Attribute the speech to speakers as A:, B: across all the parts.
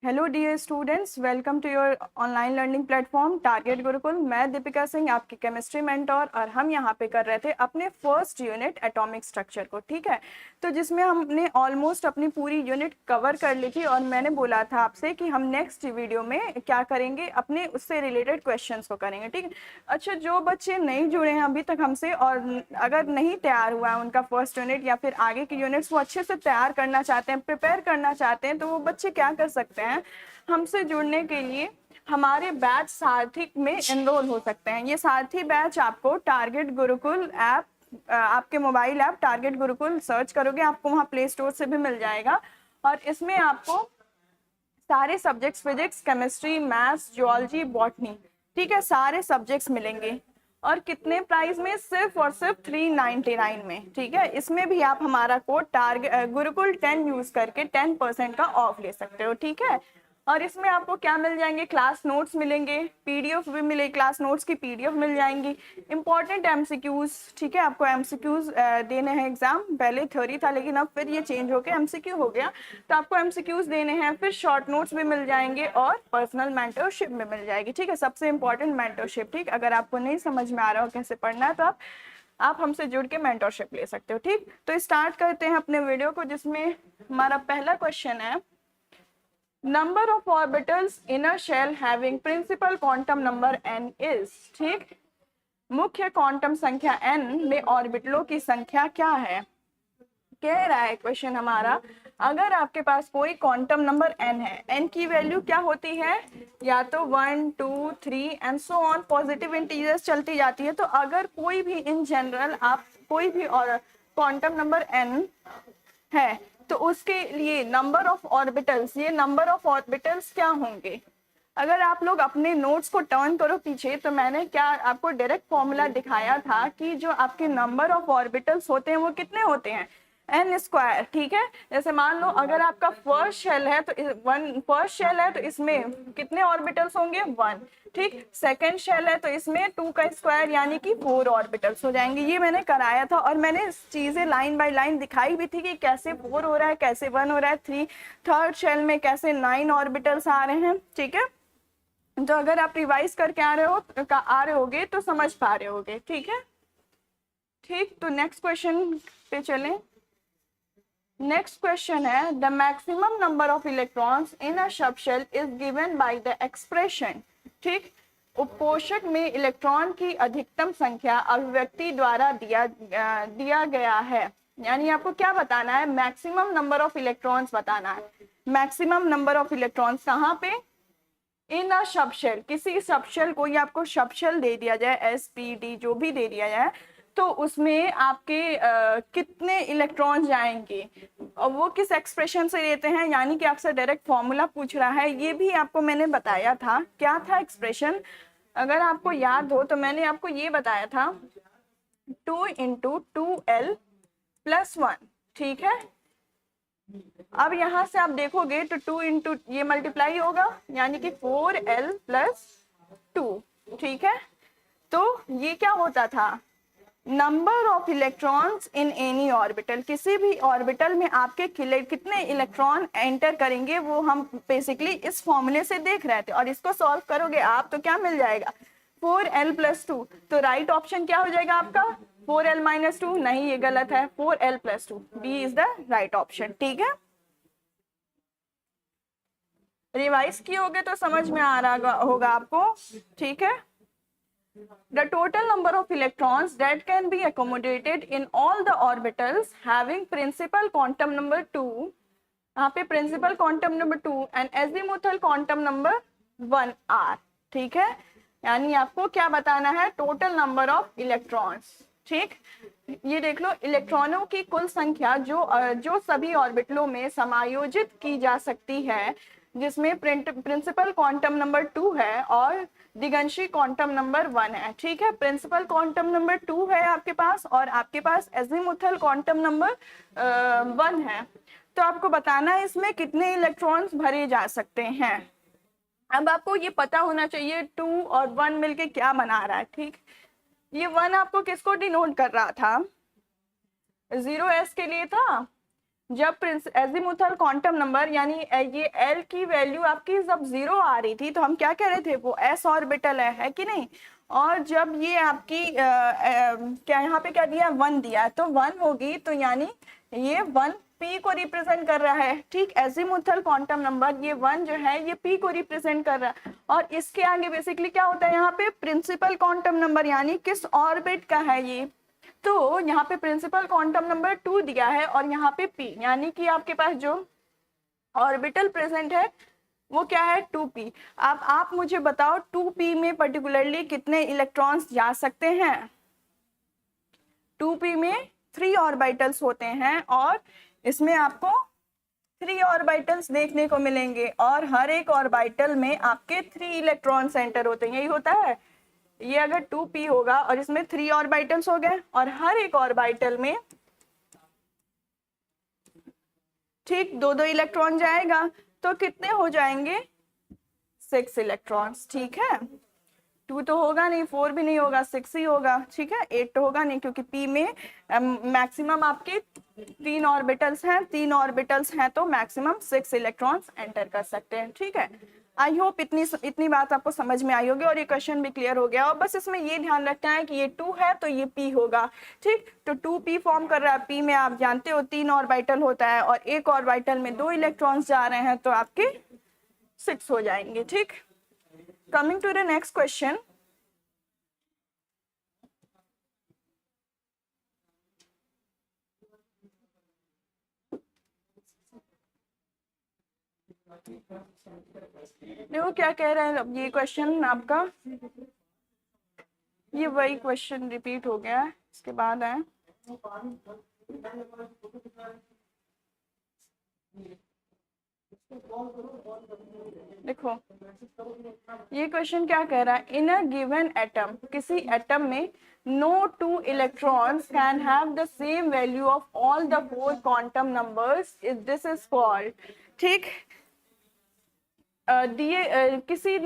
A: Hello dear students, welcome to your online learning platform Target Gurukul. मैं दीपिका सिंह, आपकी chemistry mentor, और हम यहाँ पे कर रहे थे अपने फर्स्ट यूनिट एटॉमिक स्ट्रक्चर को। ठीक है, तो जिसमें हमने ऑलमोस्ट अपनी पूरी यूनिट कवर कर ली थी और मैंने बोला था आपसे कि हम नेक्स्ट वीडियो में क्या करेंगे, अपने उससे रिलेटेड क्वेश्चंस को करेंगे। ठीक है, अच्छा, जो बच्चे नहीं जुड़े हैं अभी तक हमसे और अगर नहीं तैयार हुआ है उनका फर्स्ट यूनिट या फिर आगे के यूनिट्स वो अच्छे से तैयार करना चाहते हैं, प्रिपेयर करना चाहते हैं, तो वो बच्चे क्या कर सकते हैं, हमसे जुड़ने के लिए हमारे बैच सारथी में एनरोल हो सकते हैं। ये सारथी बैच आपको टारगेट गुरुकुल ऐप, आपके mobile app target Gurukul search करोगे, आपको वहाँ प्ले स्टोर से भी मिल जाएगा। और इसमें आपको सारे subjects, physics, chemistry, maths, geology, botany, ठीक है, सारे सब्जेक्ट्स मिलेंगे। और कितने प्राइस में? सिर्फ और सिर्फ 399 में। ठीक है, इसमें भी आप हमारा कोड टारगेट गुरुकुल 10 यूज करके 10% का ऑफ ले सकते हो। ठीक है, और इसमें आपको क्या मिल जाएंगे? क्लास नोट्स मिलेंगे, पीडीएफ भी मिले, क्लास नोट्स की पीडीएफ मिल जाएंगी, इंपॉर्टेंट एमसीक्यूज। ठीक है, आपको एमसीक्यूज देने हैं एग्जाम, पहले थ्योरी था लेकिन अब फिर ये चेंज होकर एमसीक्यू हो गया, तो आपको एमसीक्यूज देने हैं। फिर शॉर्ट नोट्स भी मिल जाएंगे और पर्सनल मेंटरशिप भी मिल जाएगी। ठीक है, सबसे इंपॉर्टेंट मेंटरशिप। ठीक, अगर आपको नहीं समझ में आ रहा हो कैसे पढ़ना है तो आप हमसे जुड़ के मेंटरशिप ले सकते हो। ठीक, तो स्टार्ट करते हैं अपने वीडियो को, जिसमें हमारा पहला क्वेश्चन है, number of orbitals in a shell having principal quantum number n is। ठीक, मुख्य क्वांटम संख्या n में ऑर्बिटलों की संख्या क्या है? कह रहा है क्वेश्चन हमारा, अगर आपके पास कोई क्वांटम नंबर n है, n की वैल्यू क्या होती है? या तो 1 2 3 and so on, positive integers चलती जाती है। तो अगर कोई भी इन जनरल आप कोई भी और क्वांटम नंबर n है तो उसके लिए नंबर ऑफ ऑर्बिटल्स, ये नंबर ऑफ ऑर्बिटल्स क्या होंगे? अगर आप लोग अपने नोट्स को टर्न करो पीछे, तो मैंने क्या आपको डायरेक्ट फॉर्मूला दिखाया था कि जो आपके नंबर ऑफ ऑर्बिटल्स होते हैं वो कितने होते हैं? N square. ठीक है, जैसे मान लो अगर आपका फर्स्ट शेल है तो इसमें कितने ऑर्बिटल्स होंगे? 1। ठीक, सेकंड शेल है तो इसमें 2 का स्क्वायर यानी कि 4 ऑर्बिटल्स हो जाएंगे। ये मैंने कराया था और मैंने चीजें लाइन बाय लाइन दिखाई भी थी कि कैसे 4 हो रहा है, कैसे 1 हो रहा है, 3 थर्ड शेल में कैसे 9 ऑर्बिटल्स आ रहे हैं। ठीक है, तो अगर आप रिवाइज करके आ रहे होगे तो समझ पा रहे होगे। ठीक है, ठीक, तो नेक्स्ट क्वेश्चन पे चलें। नेक्स्ट क्वेश्चन है, the maximum number of electrons in a subshell is given by the expression. ठीक, उपकोशक में इलेक्ट्रॉन की अधिकतम संख्या अभिव्यक्ति द्वारा दिया गया है। यानी आपको क्या बताना है? मैक्सिमम नंबर ऑफ इलेक्ट्रॉन्स बताना है। मैक्सिमम नंबर ऑफ इलेक्ट्रॉन्स कहाँ पे? इन अ सबशेल, किसी सबशेल को ही आपको सबशेल दे दिया जाए, SPD जो भी दे दिया जाए, तो उसमें आपके कितने इलेक्ट्रॉन जाएंगे और वो किस एक्सप्रेशन से देते हैं, यानी कि आपसे डायरेक्ट फॉर्मूला पूछ रहा है। ये भी आपको मैंने बताया था, क्या था एक्सप्रेशन? अगर आपको याद हो तो मैंने आपको ये बताया था, 2 × 2l + 1। ठीक है, अब यहां से आप देखोगे तो 2 × ये मल्टीप्लाई होगा यानी कि 4l + 2। ठीक है, तो ये क्या होता था? Number of electrons in any orbital, किसी भी ऑर्बिटल में आपके कितने इलेक्ट्रॉन एंटर करेंगे वो हम बेसिकली इस फॉर्मूले से देख रहे थे। और इसको सॉल्व करोगे आप तो क्या मिल जाएगा? 4l + 2। तो राइट ऑप्शन क्या हो जाएगा आपका? 4l - 2। नहीं, ये गलत है, 4l + 2, B is the right option. ठीक है, रिवाइज किए होगे तो समझ में आ रहा होगा आपको। ठीक है, the total number of electrons that can be accommodated in all the orbitals having principal quantum number 2, यहाँ पे principal quantum number 2 and azimuthal quantum number 1 are। ठीक है, यानी आपको क्या बताना है? Total number of electrons. ठीक, ये देख लो, इलेक्ट्रॉनों की कुल संख्या जो सभी ऑर्बिटलों में समायोजित की जा सकती है, जिसमें प्रिंसिपल क्वांटम नंबर 2 है और दिगंशी क्वांटम नंबर 1 है। ठीक है, प्रिंसिपल क्वांटम नंबर 2 है आपके पास और आपके पास एजीमुथल क्वांटम नंबर 1 है। तो आपको बताना है इसमें कितने इलेक्ट्रॉन्स भरे जा सकते हैं। अब आपको ये पता होना चाहिए 2 और 1 मिलके क्या बना रहा है। ठीक, ये 1 आपको किसको डिनोट कर रहा था? 0s के लिए था, जब एजीमुथल क्वांटम नंबर यानी ये एल की वैल्यू आपकी जब 0 आ रही थी तो हम क्या कह रहे थे, वो एस ऑर्बिटल है कि नहीं। और जब ये आपकी क्या यहाँ पे क्या दिया, 1 दिया है, तो 1 होगी, तो यानी ये 1 पी को रिप्रेजेंट कर रहा है। ठीक, एजीमुथल क्वांटम नंबर ये 1 जो है ये पी को रिप्रेजेंट कर रहा है। और इसके आगे बेसिकली क्या होता है, यहाँ पे प्रिंसिपल क्वांटम नंबर यानी किस ऑर्बिट का है ये, तो यहाँ पे प्रिंसिपल क्वांटम नंबर 2 दिया है और यहाँ पे p, यानी कि आपके पास जो ऑर्बिटल प्रेजेंट है वो क्या है, 2p। अब आप मुझे बताओ 2p में पर्टिकुलरली कितने इलेक्ट्रॉन्स जा सकते हैं। 2p में 3 ऑर्बिटल्स होते हैं और इसमें आपको 3 ऑर्बिटल्स देखने को मिलेंगे और हर एक ऑर्बिटल में आपके 3 इलेक्ट्रॉन सेंटर होते हैं, यही होता है। ये अगर 2p होगा और इसमें 3 ऑर्बिटल्स हो गए और हर एक ऑर्बिटल में ठीक 2-2 इलेक्ट्रॉन जाएगा, तो कितने हो जाएंगे, 6 इलेक्ट्रॉन्स। ठीक है, 2 तो होगा नहीं, 4 भी नहीं होगा, 6 ही होगा। ठीक है, 8 तो होगा नहीं क्योंकि p में मैक्सिमम आपके 3 ऑर्बिटल्स हैं, 3 ऑर्बिटल्स हैं तो मैक्सिमम 6 इलेक्ट्रॉन्स एंटर कर सकते हैं। ठीक है, आई होप इतनी बात आपको समझ में आई होगी और ये क्वेश्चन भी क्लियर हो गया। और बस इसमें ये ध्यान रखना है कि ये 2 है तो ये p होगा। ठीक, तो 2p फॉर्म कर रहा है, p में आप जानते हो 3 ऑर्बिटल होता है और एक ऑर्बिटल में 2 इलेक्ट्रॉन्स जा रहे हैं तो आपके 6 हो जाएंगे। ठीक, coming to the next question. देखो क्या कह रहा है अब ये क्वेश्चन आपका, ये वही क्वेश्चन रिपीट हो गया है, इसके बाद है देखो ये क्वेश्चन क्या कह रहा है, इन अ गिवन एटम, किसी एटम में no 2 electrons can have the same value of all the 4 quantum numbers, if this is called। ठीक, किसी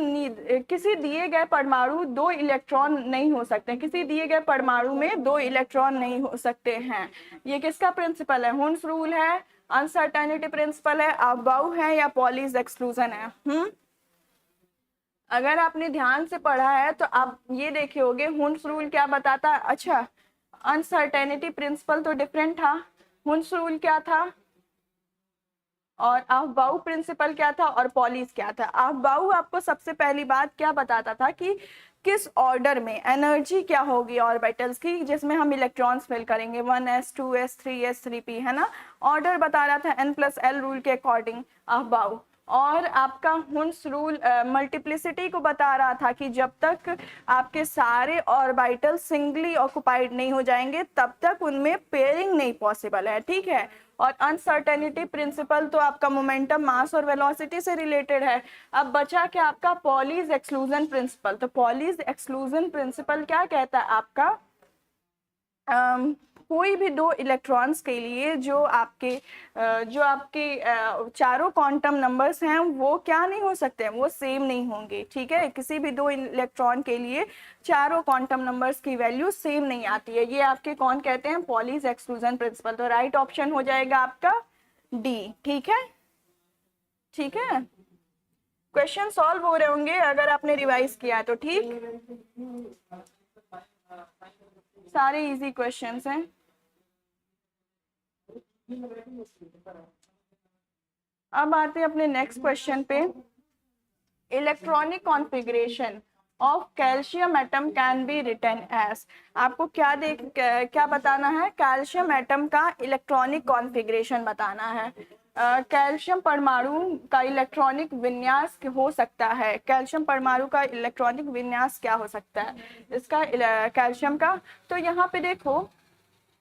A: दिए गए परमाणु 2 इलेक्ट्रॉन नहीं हो सकते, किसी दिए गए परमाणु में 2 इलेक्ट्रॉन नहीं हो सकते हैं। ये किसका प्रिंसिपल है, हुन्स रूल है, अनसर्टेनिटी प्रिंसिपल है, अबाउ है या पॉलीज एक्सक्लूजन है। अगर आपने ध्यान से पढ़ा है तो आप ये देखे होगे हुन्स रूल क्या बताता है। अच्छा, अनसर्टेनिटी प्रिंसिपल तो डिफरेंट था, हुन्स रूल क्या था और अफबाउ प्रिंसिपल क्या था और पॉलीज क्या था। अफबाउ आपको सबसे पहली बात क्या बताता था कि किस ऑर्डर में एनर्जी क्या होगी ऑर्बिटल्स की, जिसमें हम इलेक्ट्रॉन्स फिल करेंगे 1s 2s 3s 3p, है ना। ऑर्डर बता रहा था n+l रूल के अकॉर्डिंग अफबाउ। और आपका हुन्स रूल मल्टीप्लिसिटी को बता रहा था कि जब तक आपके सारे ऑर्बिटल सिंगली ऑक्युपाइड नहीं हो जाएंगे तब तक उनमें पेयरिंग नहीं पॉसिबल है। ठीक है, और अनसर्टेनिटी प्रिंसिपल तो आपका मोमेंटम, मास और वेलोसिटी से रिलेटेड है। अब बचा क्या आपका पॉलीज एक्सक्लूजन प्रिंसिपल। तो पॉलीज एक्सक्लूजन प्रिंसिपल क्या कहता है आपका, कोई भी 2 इलेक्ट्रॉन्स के लिए जो आपके चारों क्वांटम नंबर्स हैं वो क्या नहीं हो सकते, वो सेम नहीं होंगे। ठीक है, किसी भी 2 इलेक्ट्रॉन के लिए चारों क्वांटम नंबर्स की वैल्यू सेम नहीं आती है। ये आपके कौन कहते हैं, पॉलीज एक्सक्लूजन प्रिंसिपल। तो राइट ऑप्शन हो जाएगा आपका डी। ठीक है, ठीक है, क्वेश्चन सॉल्व हो रहे होंगे अगर आपने रिवाइज किया है तो। ठीक, सारे इजी क्वेश्चंस हैं। अब आते हैं अपने नेक्स्ट क्वेश्चन पे। Electronic configuration of calcium atom can be written as. आपको क्या बताना है, कैल्शियम एटम का इलेक्ट्रॉनिक कॉन्फ़िगरेशन बताना है। कैल्शियम परमाणु का इलेक्ट्रॉनिक विन्यास हो सकता है, कैल्शियम परमाणु का इलेक्ट्रॉनिक विन्यास क्या हो सकता है इसका कैल्शियम का। तो यहाँ पे देखो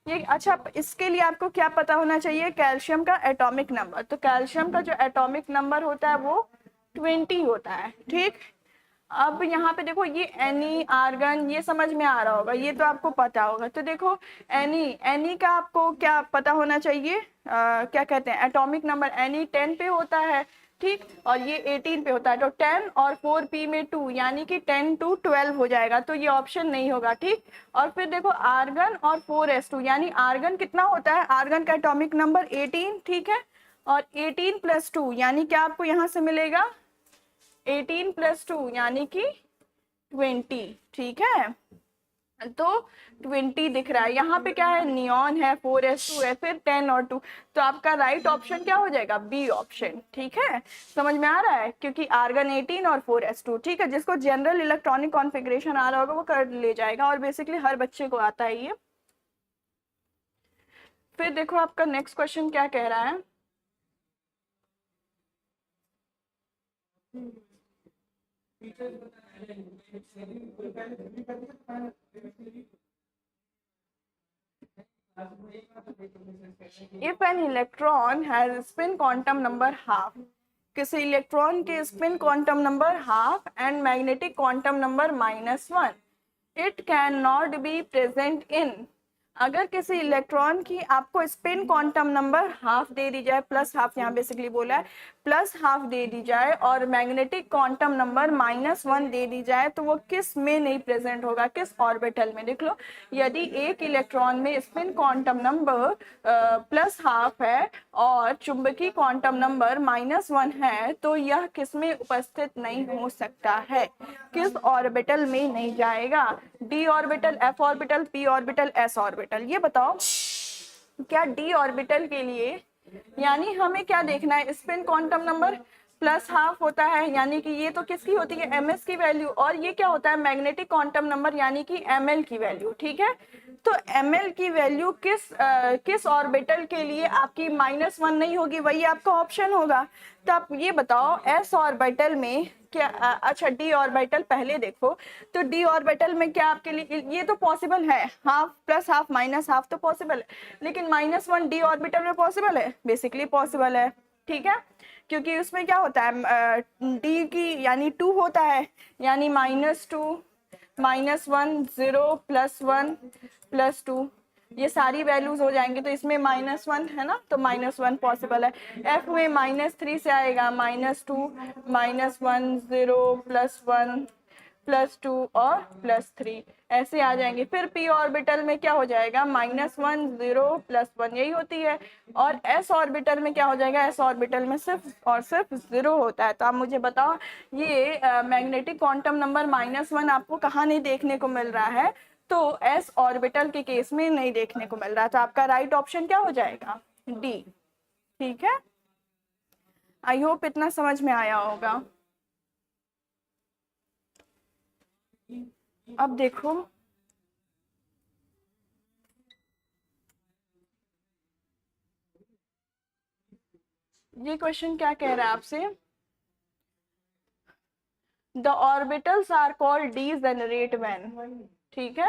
A: ये, अच्छा इसके लिए आपको क्या पता होना चाहिए, कैल्शियम का एटॉमिक नंबर। तो कैल्शियम का जो एटॉमिक नंबर होता है वो 20 होता है। ठीक, अब यहाँ पे देखो ये एनी आर्गन, ये समझ में आ रहा होगा, ये तो आपको पता होगा। तो देखो एनी का आपको क्या पता होना चाहिए, क्या कहते हैं एटॉमिक नंबर, एनी 10 पे होता है। ठीक, और ये 18 पे होता है, तो 10 और 4p में 2 यानी कि 10 to 12 हो जाएगा, तो ये ऑप्शन नहीं होगा। ठीक, और फिर देखो आर्गन और 4s2 यानी आर्गन कितना होता है, आर्गन का एटॉमिक नंबर 18, ठीक है, और 18 + 2 यानी क्या आपको यहाँ से मिलेगा 18 + 2 यानी कि 20, ठीक है, तो 20 दिख रहा है। यहाँ पे क्या है, नियॉन है, 4s2 है, फिर 10 और 2, तो आपका राइट ऑप्शन क्या हो जाएगा, बी ऑप्शन। ठीक है, समझ में आ रहा है, क्योंकि आर्गन 18 और 4s2, ठीक है, जिसको जनरल इलेक्ट्रॉनिक कॉन्फ़िगरेशन आ रहा होगा वो कर ले जाएगा, और बेसिकली हर बच्चे को आता है ये। फिर देखो आपका नेक्स्ट क्वेश्चन क्या कह रहा है, if an electron has spin quantum number half, किसी इलेक्ट्रॉन के spin quantum number half and magnetic quantum number -1, it can not be present in, अगर किसी इलेक्ट्रॉन की आपको स्पिन क्वांटम नंबर हाफ दे दी जाए, प्लस हाफ यहाँ बेसिकली बोला है, प्लस हाफ दे दी जाए और मैग्नेटिक क्वांटम नंबर -1 दे दी जाए, तो वो किस में नहीं प्रेजेंट होगा, किस ऑर्बिटल में। देख लो, यदि एक इलेक्ट्रॉन में spin quantum number plus half है और चुंबकीय क्वांटम नंबर -1 है, तो यह किस में उपस्थित नहीं हो सकता है, किस ऑर्बिटल में नहीं जाएगा, D orbital, F orbital, P orbital, S orbital. ये बताओ क्या डी ऑर्बिटल के लिए, यानी हमें क्या देखना है, spin quantum number plus half होता है, यानी कि ये तो किसकी होती है, एमएस की वैल्यू, और ये क्या होता है, मैग्नेटिक क्वांटम नंबर यानी कि एमएल की वैल्यू। ठीक है, तो एमएल की वैल्यू किस ऑर्बिटल के लिए आपकी -1 नहीं होगी, वही आपका ऑप्शन होगा। तो आप ये बताओ एस ऑर्बिटल में क्या, अच्छा डी ऑर्बिटल पहले देखो, तो डी ऑर्बिटल में क्या आपके लिए, ये तो पॉसिबल है, half plus half minus half तो पॉसिबल है, लेकिन -1 डी ऑर्बिटल में पॉसिबल है, बेसिकली पॉसिबल है। ठीक है, क्योंकि उसमें क्या होता है, डी की यानी 2 होता है, यानी -2 -1 0 +1 +2, ये सारी वैल्यूज हो जाएंगे, तो इसमें -1 है ना, तो -1 पॉसिबल है। एफ में -3 से आएगा, -2 -1 0 +1 +2 और +3 ऐसे आ जाएंगे। फिर पी ऑर्बिटल में क्या हो जाएगा, -1 0 +1 यही होती है, और एस ऑर्बिटल में क्या हो जाएगा, एस ऑर्बिटल में सिर्फ और सिर्फ 0 होता है। तो आप मुझे बताओ ये मैग्नेटिक क्वांटम नंबर -1 आपको कहाँ नहीं देखने को मिल रहा है, तो एस ऑर्बिटल के केस में नहीं देखने को मिल रहा है, तो आपका राइट ऑप्शन क्या हो जाएगा, डी। ठीक है, आई होप इतना समझ में आया होगा। अब देखो ये क्वेश्चन क्या कह रहा है आपसे, the orbitals are called degenerate when, ठीक है,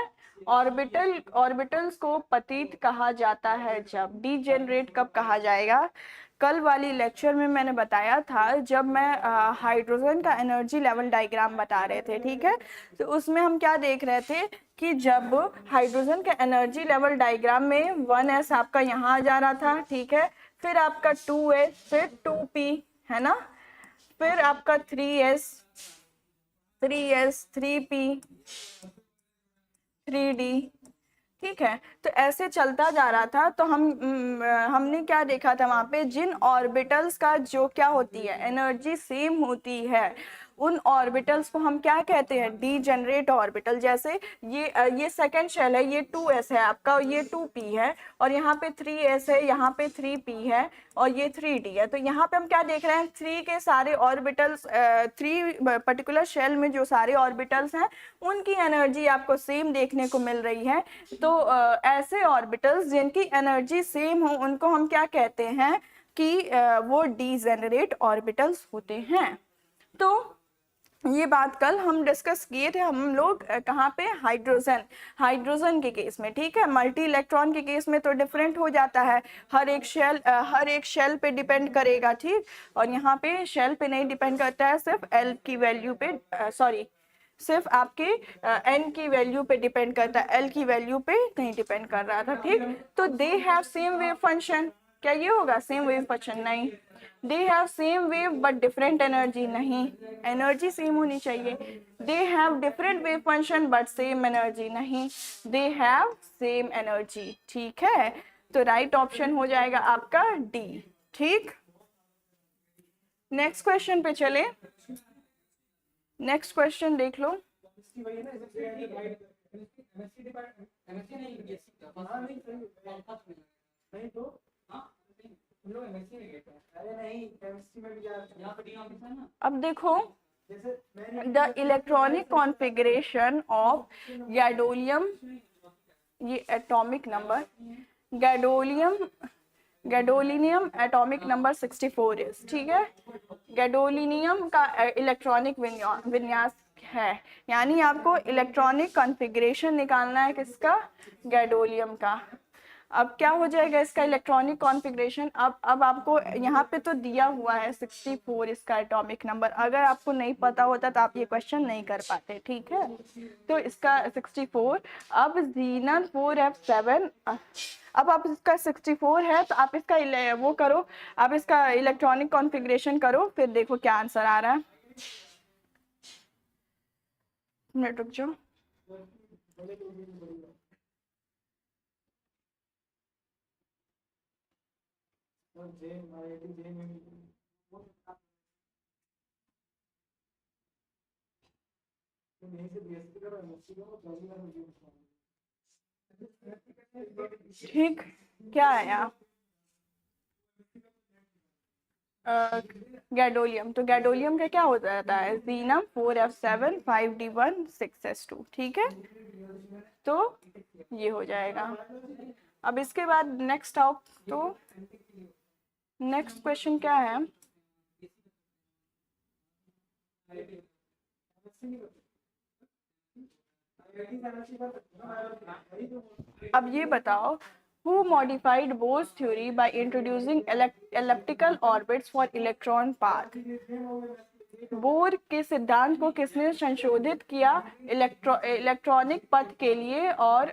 A: ऑर्बिटल्स को पतित कहा जाता है जब, डीजेनरेट कब कहा जाएगा। कल वाली लेक्चर में मैंने बताया था, जब मैं हाइड्रोजन का एनर्जी लेवल डायग्राम बता रहे थे, ठीक है, तो उसमें हम क्या देख रहे थे कि जब हाइड्रोजन के एनर्जी लेवल डायग्राम में 1s आपका यहाँ आ जा रहा था, ठीक है, फिर आपका 2s, फिर 2p है ना, फिर आपका 3s 3p 3d, ठीक है, तो ऐसे चलता जा रहा था। तो हमने क्या देखा था वहां पे, जिन ऑर्बिटल्स का जो क्या होती है एनर्जी सेम होती है, उन ऑर्बिटल्स को हम क्या कहते हैं, डीजेनरेट ऑर्बिटल। जैसे ये सेकंड शेल है, ये 2s है आपका, ये 2p है, और यहाँ पे 3s है, यहाँ पे 3p है, और ये 3d है। तो यहाँ पे हम क्या देख रहे हैं, 3 के सारे ऑर्बिटल्स, 3 पर्टिकुलर शेल में जो सारे ऑर्बिटल्स हैं उनकी एनर्जी आपको सेम देखने को मिल रही है। तो ऐसे ऑर्बिटल्स जिनकी एनर्जी सेम हो उनको हम क्या कहते हैं कि वो डीजेनरेट ऑर्बिटल्स होते हैं। तो ये बात कल हम डिस्कस किए थे हम लोग, कहाँ पे, हाइड्रोजन के केस में, ठीक है। मल्टी इलेक्ट्रॉन के केस में तो डिफरेंट हो जाता है, हर एक शेल पे डिपेंड करेगा, ठीक, और यहाँ पे शेल पे नहीं डिपेंड करता है, सिर्फ एल की वैल्यू पे, सिर्फ आपके एन की वैल्यू पे डिपेंड करता है, एल की वैल्यू पे नहीं डिपेंड कर रहा था, ठीक। तो they have same wave function, क्या ये होगा सेम वेव फंक्शन? नहीं। They have same wave but different energy, नहीं, एनर्जी सेम होनी चाहिए। They have different wave function but same energy, नहीं, दे हैव सेम एनर्जी। ठीक है, तो राइट ऑप्शन हो जाएगा आपका डी। ठीक, नेक्स्ट क्वेश्चन पे चले। नेक्स्ट क्वेश्चन देख लो। अब देखो, the electronic configuration of gadolinium, ये atomic number, gadolinium atomic number 64 is, ठीक है, गैडोलिनियम का इलेक्ट्रॉनिक विन्यास है, यानी आपको इलेक्ट्रॉनिक कॉन्फ़िगरेशन निकालना है किसका? गैडोलियम का। अब क्या हो जाएगा इसका इलेक्ट्रॉनिक कॉन्फ़िगरेशन? अब आपको यहाँ पे तो दिया हुआ है 64 इसका एटॉमिक नंबर, अगर आपको नहीं पता होता तो आप ये क्वेश्चन नहीं कर पाते, ठीक है। तो इसका 64, अब ज़ीनन 4f7, अब आप इसका 64 है तो आप इसका वो करो, आप इसका इलेक्ट्रॉनिक कॉन्फ़िगरेशन करो, फिर देखो क्या आंसर आ रहा है। मिनट रुक जाओ। ठीक, क्या आया? गैडोलियम, तो गैडोलियम का क्या हो जाता है? ज़ीनम 4f7 5d1 6s2, ठीक है, तो ये हो जाएगा। अब इसके बाद नेक्स्ट आओ, तो नेक्स्ट क्वेश्चन क्या है? अब ये बताओ, who modified Bohr's theory by introducing elliptical orbits for electron path? Bore के सिद्धांत को किसने संशोधित किया इलेक्ट्रॉनिक पथ के लिए, और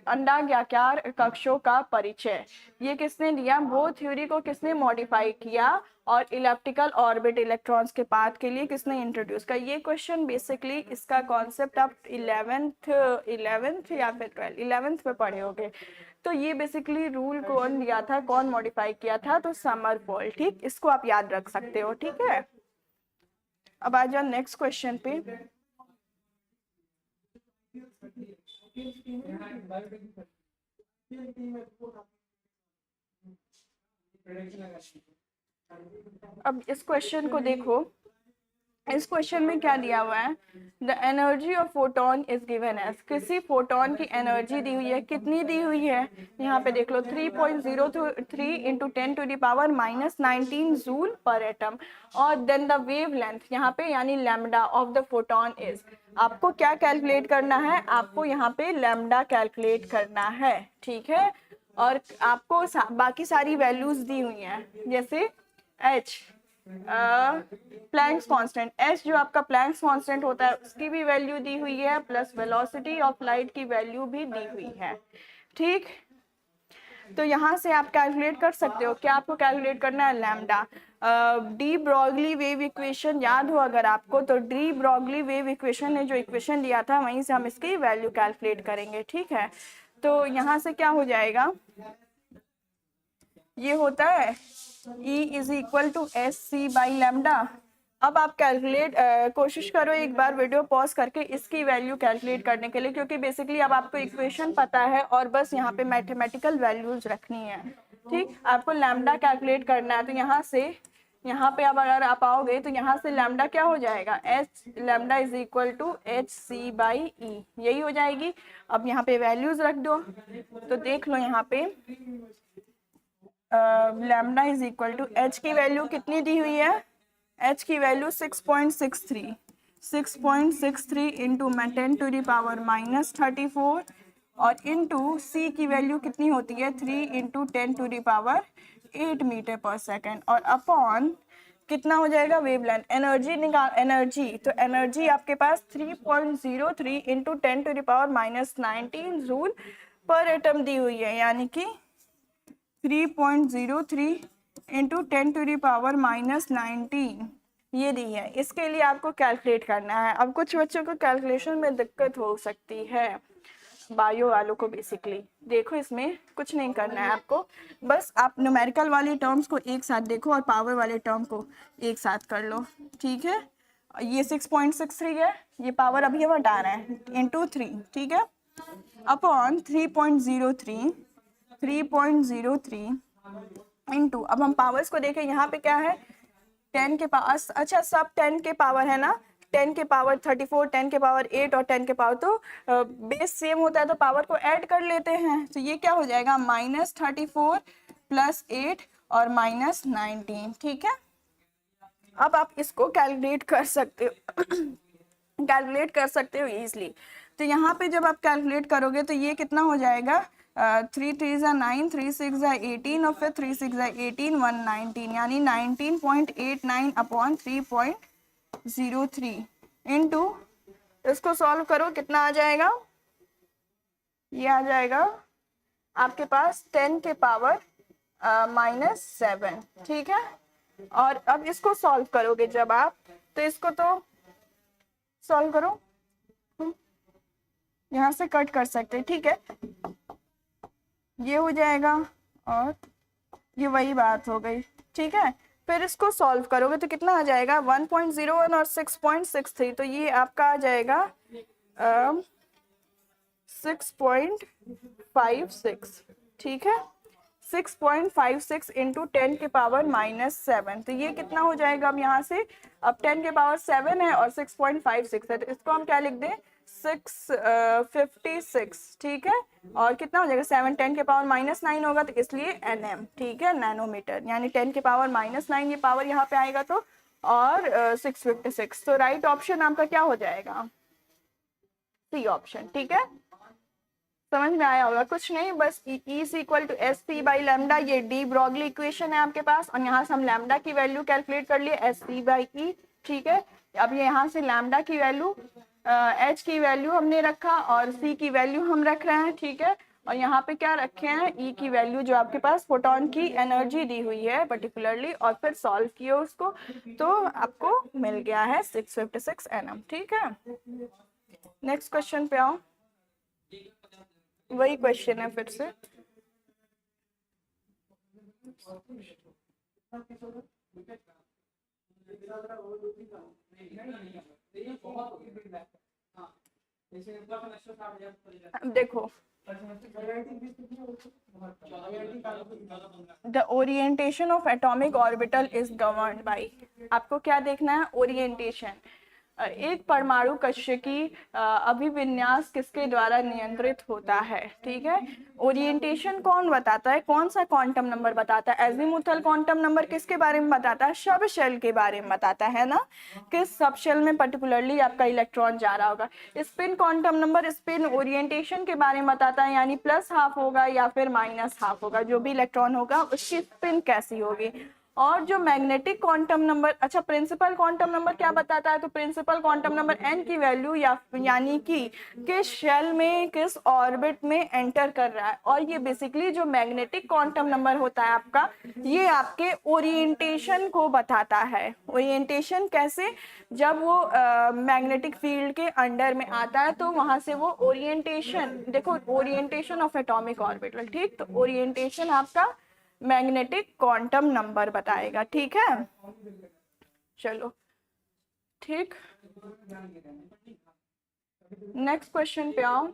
A: अंडाग्याकार कक्षों का परिचय ये किसने दिया? बोर थ्योरी को किसने मॉडिफाई किया और इलेप्टिकल ऑर्बिट इलेक्ट्रॉन्स के पाथ के लिए किसने इंट्रोड्यूस किया? ये क्वेश्चन बेसिकली इसका कॉन्सेप्ट आप 11th या फिर 11th में पढ़े होंगे। तो ये बेसिकली रूल कौन दिया था, कौन मॉडिफाई किया था? तो समरफोल्ड, ठीक, इसको आप याद रख सकते हो, ठीक है। अब आ जाओ नेक्स्ट क्वेश्चन पे। अब इस क्वेश्चन को देखो, इस क्वेश्चन में क्या दिया हुआ है? The energy of photon is given as, किसी फोटोन की एनर्जी दी हुई है, कितनी दी हुई है? यहाँ पे देख लो 3.03 इंटू 10⁻⁻19 जूल पर एटम, और देन द वेव लेंथ यहाँ पे यानी lambda of the photon is, आपको क्या कैलकुलेट करना है? आपको यहाँ पे लैम्डा कैलकुलेट करना है, ठीक है, और आपको बाकी सारी वैल्यूज दी हुई हैं, जैसे एच प्लैंक्स कांस्टेंट, एच जो आपका प्लैंक्स कांस्टेंट होता है उसकी भी वैल्यू दी हुई है, प्लस वेलोसिटी ऑफ लाइट की वैल्यू भी दी हुई है, ठीक। तो यहाँ से आप कैलकुलेट कर सकते हो, क्या आपको कैलकुलेट करना है? Lambda. De Broglie wave equation याद हो अगर आपको, तो डी ब्रॉगली वेव इक्वेशन ने जो इक्वेशन दिया था वहीं से हम इसकी वैल्यू कैलकुलेट करेंगे, ठीक है। तो यहाँ से क्या हो जाएगा? ये होता है E is equal to S C by lambda. अब आप कैलकुलेट कोशिश करो एक बार वीडियो पॉज करके इसकी वैल्यू कैलकुलेट करने के लिए, क्योंकि बेसिकली अब आपको इक्वेशन पता है और बस यहाँ पे मैथमेटिकल वैल्यूज रखनी है, ठीक। आपको लैम्डा कैलकुलेट करना है, तो यहाँ से यहाँ पे अब अगर आप आओगे तो यहाँ से लैम्डा क्या हो जाएगा? H lambda is equal to H C by E, यही हो जाएगी। अब यहाँ पे वैल्यूज रख दो, तो देख लो यहाँ पे lambda is equal to h की वैल्यू कितनी दी हुई है? एच की वैल्यू 6.63 इंटू 10⁻⁻34 और इंटू सी की वैल्यू कितनी होती है? 3 इंटू 10⁸ मीटर पर सेकेंड, और अपॉन कितना हो जाएगा? वेवलेंथ। एनर्जी निकाल, एनर्जी, तो एनर्जी आपके पास 3.03 इंटू 10⁻⁻19 जूल पर एटम दी हुई है, यानी कि 3.03 इंटू 10⁻⁻19 ये दी है। इसके लिए आपको कैलकुलेट करना है। अब कुछ बच्चों को कैलकुलेशन में दिक्कत हो सकती है, बायो वालों को बेसिकली। देखो इसमें कुछ नहीं करना है आपको, बस आप न्यूमेरिकल वाली टर्म्स को एक साथ देखो और पावर वाले टर्म को एक साथ कर लो, ठीक है। ये 6.63 है, ये पावर अभी हम हटा रहे हैं, इंटू 3, ठीक है, अपॉन 3.03 इंटू, अब हम पावर्स को देखें, यहाँ पे क्या है 10 के पास, अच्छा सब 10 के पावर है ना, 10 के पावर 34, 10 के पावर 8 और 10 के पावर, तो बेस सेम होता है तो पावर को ऐड कर लेते हैं। तो ये क्या हो जाएगा -34 + 8 और -19, ठीक है। अब आप इसको कैलकुलेट कर सकते हो कैलकुलेट कर सकते हो ईजिली। तो यहाँ पे जब आप कैलकुलेट करोगे तो ये कितना हो जाएगा, 3 3 9, 3 6 18 और फिर 3 6 18, 119, यानी 19.89 अपॉन 3.03 इंटू, इसको सॉल्व करो कितना आ जाएगा, ये आ जाएगा आपके पास 10 के पावर -7, ठीक है। और अब इसको सॉल्व करोगे जब आप, तो इसको तो सॉल्व करो, यहाँ से कट कर सकते हैं, ठीक है, ये हो जाएगा और ये वही बात हो गई, ठीक है। फिर इसको सॉल्व करोगे तो कितना आ जाएगा 1.01 और 6.63, तो ये आपका आ जाएगा 6.56, ठीक है, 6.56 इंटू 10 के पावर -7, तो ये कितना हो जाएगा अब यहाँ से, अब 10 के पावर 7 है और 6.56 है, तो इसको हम क्या लिख दें 656, ठीक है। और कितना हो जाएगा 7, 10 के पावर -9 होगा तो इसलिए nm, ठीक है, नैनोमीटर, यानी 10 के पावर -9 ये पावर यहाँ पे आएगा, तो और 656, तो राइट ऑप्शन आपका क्या हो जाएगा, सी ऑप्शन, ठीक है। समझ में आया होगा, कुछ नहीं, बस E = SC/λ, ये डी ब्रॉगली इक्वेशन है आपके पास, और यहाँ से हम लैम्डा की वैल्यू कैलकुलेट कर लिए SC/E, ठीक है। अब ये यहाँ से लैम्डा की वैल्यू, H की वैल्यू हमने रखा और C की वैल्यू हम रख रहे हैं, ठीक है। और यहाँ पे क्या रखे हैं, E की वैल्यू जो आपके पास फोटोन की एनर्जी दी हुई है पर्टिकुलरली, और फिर सॉल्व किए उसको, तो आपको मिल गया है 656 nm, ठीक है। नेक्स्ट क्वेश्चन पे आओ, वही क्वेश्चन है फिर से। देखो the orientation of atomic orbital is governed by, आपको क्या देखना है, ओरिएंटेशन, एक परमाणु कक्ष की अभिविन्यास किसके द्वारा नियंत्रित होता है, ठीक है। ओरिएंटेशन कौन बताता है, कौन सा क्वांटम नंबर बताता है, एजीमुथल क्वांटम नंबर किसके बारे में बताता है, सब शेल के बारे में बताता है ना, किस सब शेल में पर्टिकुलरली आपका इलेक्ट्रॉन जा रहा होगा। Spin quantum number spin orientation के बारे में बताता है, यानी +½ होगा या फिर -½ होगा, जो भी इलेक्ट्रॉन होगा उसकी स्पिन कैसी होगी। और जो मैग्नेटिक क्वांटम नंबर, अच्छा प्रिंसिपल क्वांटम नंबर क्या बताता है, तो प्रिंसिपल क्वांटम नंबर n की वैल्यू, या यानी कि किस शेल में किस ऑर्बिट में एंटर कर रहा है। और ये बेसिकली जो मैग्नेटिक क्वांटम नंबर होता है आपका, ये आपके ओरिएंटेशन को बताता है। ओरिएंटेशन कैसे, जब वो मैग्नेटिक फील्ड के अंडर में आता है तो वहां से वो ओरिएंटेशन, देखो ओरिएंटेशन ऑफ एटॉमिक ऑर्बिटल, ठीक, तो ओरिएंटेशन आपका मैग्नेटिक क्वांटम नंबर बताएगा, ठीक है। चलो ठीक, नेक्स्ट क्वेश्चन पे आओ।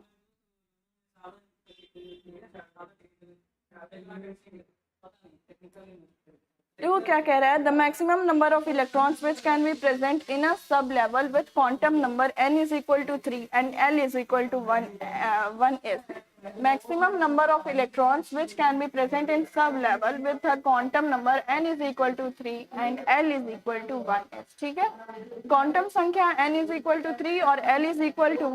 A: देखो क्या कह रहा है, the maximum number of electrons which can be present in a sub level with quantum number n = 3 and L = 1 is maximum number of electrons which can be present in sub level with a quantum number n = 3 and L = 1 is, ठीक है। Quantum संख्या n = 3 और L =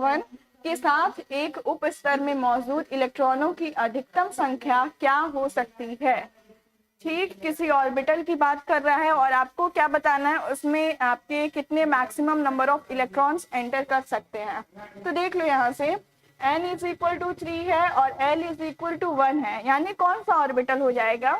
A: 1 के साथ एक उप स्तर में मौजूद इलेक्ट्रॉनों की अधिकतम संख्या क्या हो सकती है, ठीक, किसी ऑर्बिटल की बात कर रहा है और आपको क्या बताना है, उसमें आपके कितने maximum number of electrons enter कर सकते हैं। तो देख लो यहाँ से n इज इक्वल टू 3 है और l इज इक्वल टू 1 है, यानी कौन सा ऑर्बिटल हो जाएगा,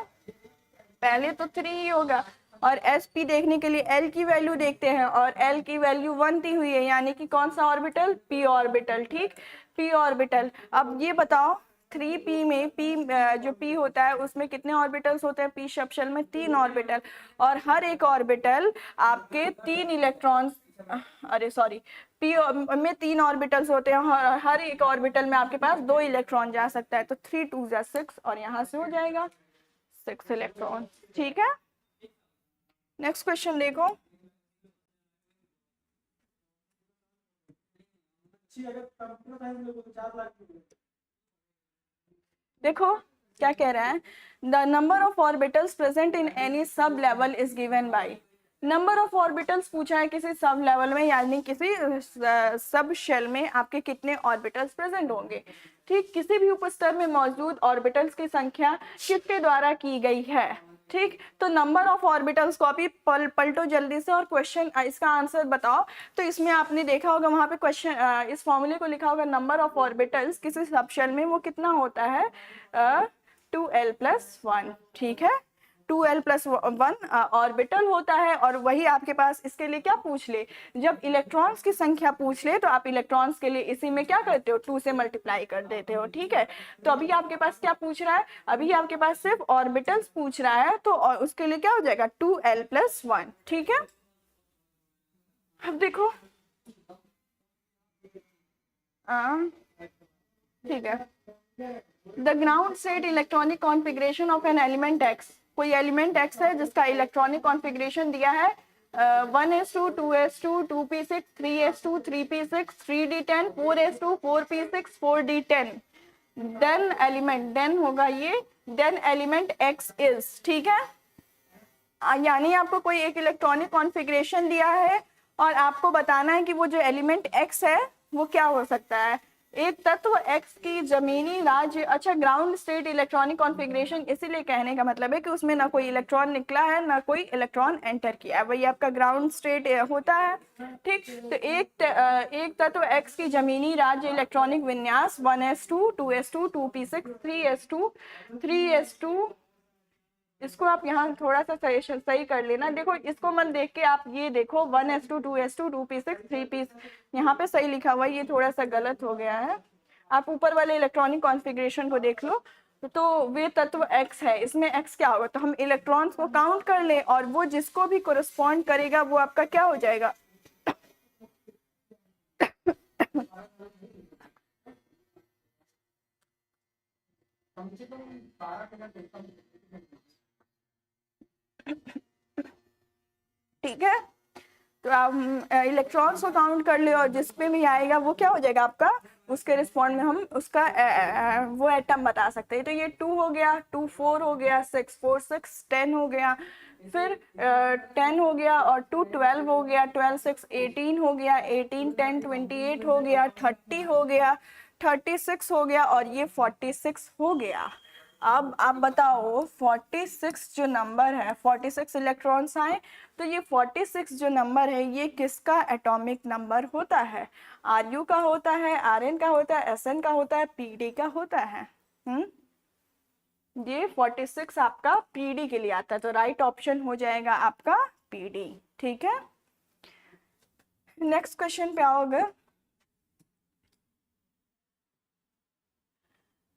A: पहले तो 3 ही होगा। और sp देखने के लिए l की वैल्यू देखते हैं और l की वैल्यू 1 दी हुई है, यानी कि कौन सा ऑर्बिटल, p ऑर्बिटल। ठीक, p ऑर्बिटल। अब ये बताओ 3p में p जो p होता है उसमें कितने ऑर्बिटल्स होते हैं, p शब्द में 3 ऑर्बिटल, और हर एक ऑर्बिटल आपके 3 इलेक्ट्रॉन्स, अरे सॉरी, p में 3 ऑर्बिटल्स होते हैं, हर एक ऑर्बिटल में आपके पास 2 इलेक्ट्रॉन जा सकता है, तो 3 2 जा 6 और यहाँ से हो जाएगा 6 इलेक्ट्रॉन। ठीक है, नेक्स्ट क्वेश्चन देखो। देखो क्या कह रहा है, the number of orbitals present in any sub level is given by, number of orbitals पूछा है किसी सब लेवल में, यानी किसी सब शेल में आपके कितने ऑर्बिटल्स प्रेजेंट होंगे। ठीक, किसी भी उपस्तर में मौजूद ऑर्बिटल्स की संख्या किसके द्वारा की गई है। ठीक, तो नंबर ऑफ ऑर्बिटल्स को अभी पलटो जल्दी से और क्वेश्चन इसका आंसर बताओ। तो इसमें आपने देखा होगा वहां पे क्वेश्चन इस फॉर्मूले को लिखा होगा, नंबर ऑफ ऑर्बिटल्स किसी सबशेल में वो कितना होता है, 2l+1। ठीक है, 2l+1 ऑर्बिटल होता है, और वही आपके पास इसके लिए क्या पूछ ले, जब इलेक्ट्रॉन्स की संख्या पूछ ले तो आप इलेक्ट्रॉन्स के लिए इसी में क्या करते हो, 2 से मल्टीप्लाई कर देते हो। ठीक है, तो अभी आपके पास क्या पूछ रहा है, अभी आपके पास सिर्फ ऑर्बिटल्स पूछ रहा है, तो उसके लिए क्या हो जाएगा 2l+1। ठीक है, अब देखो ठीक है, the ground state electronic configuration of an element x, कोई एलिमेंट एक्स है जिसका इलेक्ट्रॉनिक कॉन्फ़िगरेशन दिया है 1s2 2s2 2p6 3s2 3p6 3d10 4s2 4p6 4d10, then element, then होगा ये, देन एलिमेंट एक्स इज। ठीक है, यानी आपको कोई एक इलेक्ट्रॉनिक कॉन्फ़िगरेशन दिया है और आपको बताना है कि वो जो एलिमेंट एक्स है वो क्या हो सकता है। एक तत्व एक्स की जमीनी राज्य, अच्छा ग्राउंड स्टेट इलेक्ट्रॉनिक कॉन्फ़िगरेशन इसीलिए कहने का मतलब है कि उसमें ना कोई इलेक्ट्रॉन निकला है ना कोई इलेक्ट्रॉन एंटर किया है, वही आपका ग्राउंड स्टेट होता है। ठीक, तो एक तत्व एक्स की जमीनी राज्य इलेक्ट्रॉनिक विन्यास 1s2 2s2 2p6 3s2 3s2, इसको आप यहाँ थोड़ा सा सही कर लेना। देखो इसको मत देख के आप ये देखो 1s2 2s2 2p6 3p, यहाँ पे सही लिखा हुआ है, ये थोड़ा सा गलत हो गया है। आप ऊपर वाले इलेक्ट्रॉनिक कॉन्फ़िगरेशन को देख लो, तो वे तत्व x है, इसमें x क्या होगा, तो हम इलेक्ट्रॉन्स को काउंट कर ले और वो जिसको भी कोरिस्पॉन्ड करेगा वो आपका क्या हो जाएगा ठीक है, तो आप इलेक्ट्रॉन्स को काउंट कर ले और जिस पे भी आएगा वो क्या हो जाएगा आपका, उसके रिस्पॉन्ड में हम उसका वो एटम बता सकते हैं। तो ये 2 हो गया, 2 4 हो गया, 6 4 6 10 हो गया, फिर 10 हो गया और 2 12 हो गया, 12 6 18 हो गया, 18 10 28 हो गया, 30 हो गया, 36 हो गया और ये 46 हो गया। अब आप बताओ 46 जो नंबर है, 46 इलेक्ट्रॉन्स आए, तो ये 46 जो नंबर है ये किसका एटॉमिक नंबर होता है, Ru का होता है, Rn का होता है, Sn का होता है, Pd का होता है। ये 46 आपका Pd के लिए आता है, तो राइट ऑप्शन हो जाएगा आपका Pd। ठीक है, नेक्स्ट क्वेश्चन पे आओगे।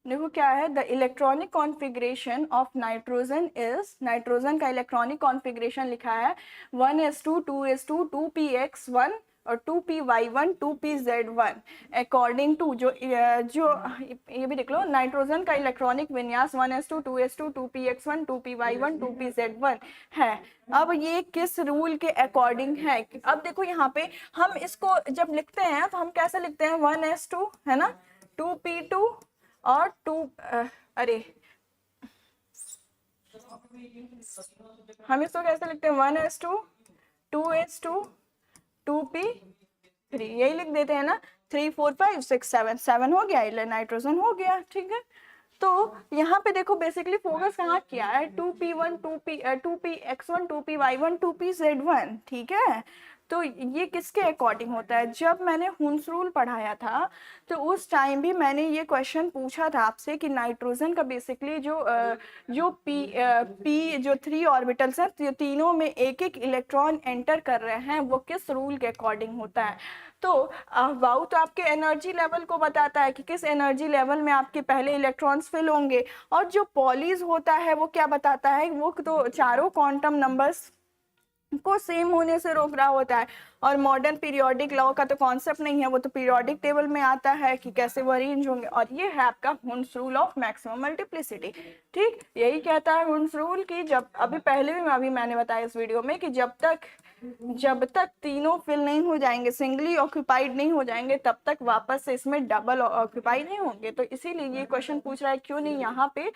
A: देखो क्या है, the electronic configuration of nitrogen is, nitrogen का इलेक्ट्रॉनिक कॉन्फ़िगरेशन लिखा है 1s2 2s2 2px1 और 2py1 2pz1 अकॉर्डिंग टू, जो ये भी देख लो, नाइट्रोजन का इलेक्ट्रॉनिक विन्यास 1s2 2s2 2px1 2py1 2pz1 है। अब ये किस रूल के अकॉर्डिंग है, अब देखो यहाँ पे हम इसको जब लिखते हैं तो हम कैसे लिखते हैं, 1s2 है ना, 2p2 और 2 अरे हम इसको कैसे लिखते हैं, 1s2 2s2 2p3, यही लिख देते हैं ना, 3 4 5 6 7 7 हो गया, इले नाइट्रोजन हो गया। ठीक है, तो यहाँ पे देखो बेसिकली फोकस कहाँ किया है, 2p1 2px1 2py1 2pz1। ठीक है, तो ये किसके अकॉर्डिंग होता है? जब मैंने हुन्स रूल पढ़ाया था तो उस टाइम भी मैंने ये क्वेश्चन पूछा था आपसे कि नाइट्रोजन का बेसिकली जो पी जो 3 ऑर्बिटल्स हैं, तो तीनों में एक एक इलेक्ट्रॉन एंटर कर रहे हैं, वो किस रूल के अकॉर्डिंग होता है? तो वाउ तो आपके एनर्जी लेवल को बताता है कि किस एनर्जी लेवल में आपके पहले इलेक्ट्रॉन्स फिल होंगे, और जो पॉलीज होता है वो क्या बताता है? वो तो चारों क्वांटम नंबर्स को सेम होने से रोक रहा होता है। और मॉडर्न पीरियोडिक लॉ का तो कॉन्सेप्ट नहीं है, वो तो पीरियोडिक टेबल में आता है कि कैसे वो अरेंज होंगे। और ये है आपका Hund's rule of maximum multiplicity. ठीक, यही कहता है हुन्स रूल की, जब अभी पहले भी अभी मैंने बताया इस वीडियो में कि जब तक तीनों फिल नहीं हो जाएंगे, सिंगली ऑक्यूपाइड नहीं हो जाएंगे, तब तक वापस से इसमें डबल ऑक्यूपाइड नहीं होंगे। तो इसीलिए ये क्वेश्चन पूछ रहा है क्यों नहीं यहाँ पे